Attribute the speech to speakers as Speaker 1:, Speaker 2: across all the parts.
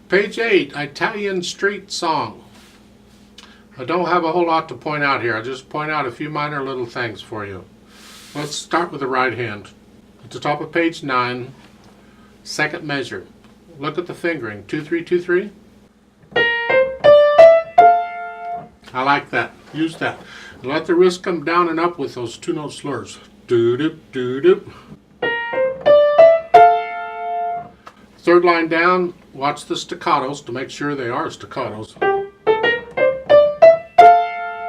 Speaker 1: Page 8, Italian Street Song. I don't have a whole lot to point out here. I just point out a few minor little things for you. Let's start with the right hand. At the top of page 9, second measure. Look at the fingering. 2 3 2 3. I like that. Use that. Let the wrist come down and up with those 2-note slurs. Doo-doop, doo-doop. Third line down, watch the staccatos to make sure they are staccatos.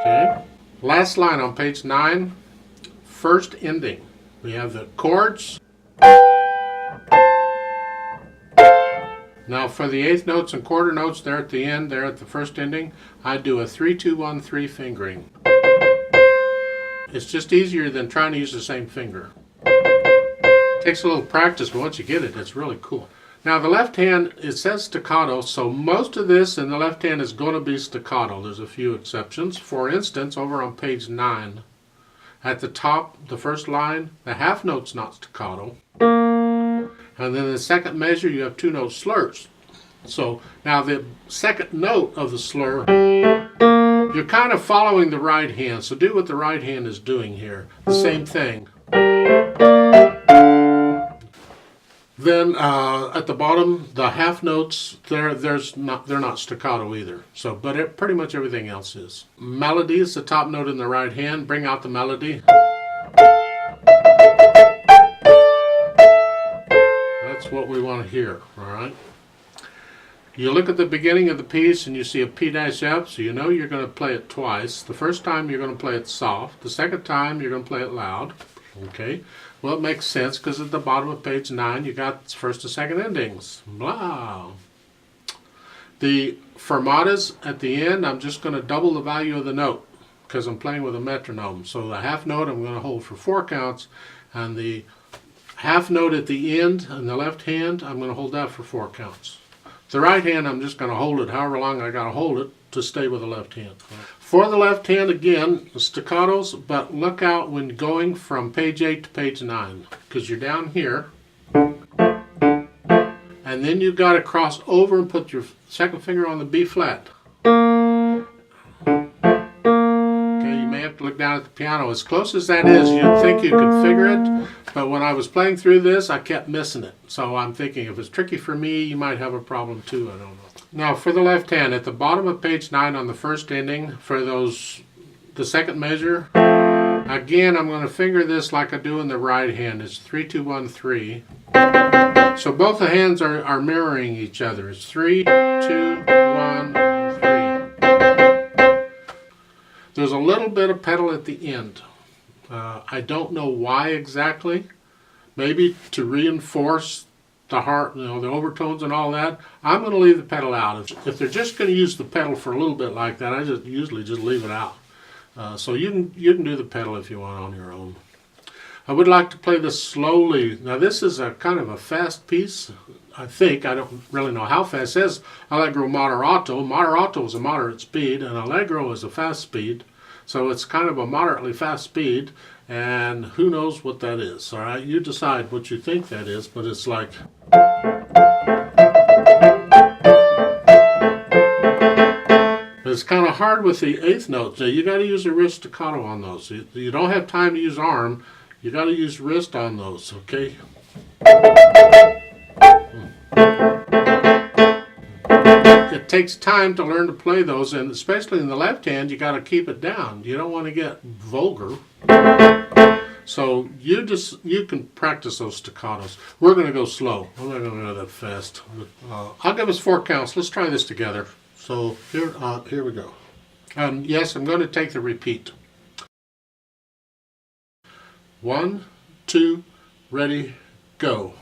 Speaker 1: Okay. Last line on page 9, first ending. We have the chords. Now for the eighth notes and quarter notes there at the end, there at the first ending, I do a 3 2 1 3 fingering. It's just easier than trying to use the same finger. Takes a little practice, but once you get it, it's really cool. Now the left hand, it says staccato, so most of this in the left hand is going to be staccato. There's a few exceptions. For instance, over on page 9, at the top, the first line, the half note's not staccato. And then the second measure, you have 2-note slurs. So now the second note of the slur, you're kind of following the right hand. So do what the right hand is doing here. The same thing. Then at the bottom, the half notes, they're not staccato either. So, but pretty much everything else is. Melody is the top note in the right hand. Bring out the melody. That's what we want to hear, all right? You look at the beginning of the piece and you see a P-F, so you know you're going to play it twice. The first time you're going to play it soft. The second time you're going to play it loud. Okay? Well, it makes sense because at the bottom of page 9 you got first and second endings. Blah. The fermatas at the end, I'm just going to double the value of the note because I'm playing with a metronome. So the half note I'm going to hold for 4 counts, and the half note at the end in the left hand, I'm going to hold that for 4 counts. The right hand, I'm just going to hold it however long I got to hold it to stay with the left hand. For the left hand, again, staccatos, but look out when going from page 8 to page 9, because you're down here, and then you've got to cross over and put your second finger on the B flat. To look down at the piano. As close as that is, you'd think you could figure it, but when I was playing through this, I kept missing it. So I'm thinking if it's tricky for me, you might have a problem too. I don't know. Now for the left hand, at the bottom of page 9 on the first ending, for the second measure, again I'm going to finger this like I do in the right hand. It's 3 2 1 3. So both the hands are mirroring each other. It's 3 2 1 3. There's a little bit of pedal at the end. I don't know why exactly. Maybe to reinforce the heart, the overtones and all that. I'm going to leave the pedal out. If they're just going to use the pedal for a little bit like that, I usually just leave it out. So you can do the pedal if you want on your own. I would like to play this slowly. Now this is a kind of a fast piece. I think, I don't really know how fast. It says Allegro moderato. Moderato is a moderate speed, and Allegro is a fast speed. So it's kind of a moderately fast speed, and who knows what that is. All right, you decide what you think that is, but it's like. It's kind of hard with the eighth notes. You got to use a wrist staccato on those. You don't have time to use arm. You got to use wrist on those, okay? It takes time to learn to play those, and especially in the left hand, you got to keep it down. You don't want to get vulgar. So you can practice those staccatos. We're going to go slow. I'm not going to go that fast. I'll give us 4 counts. Let's try this together. So here we go. Yes, I'm going to take the repeat. 1, 2, ready, go.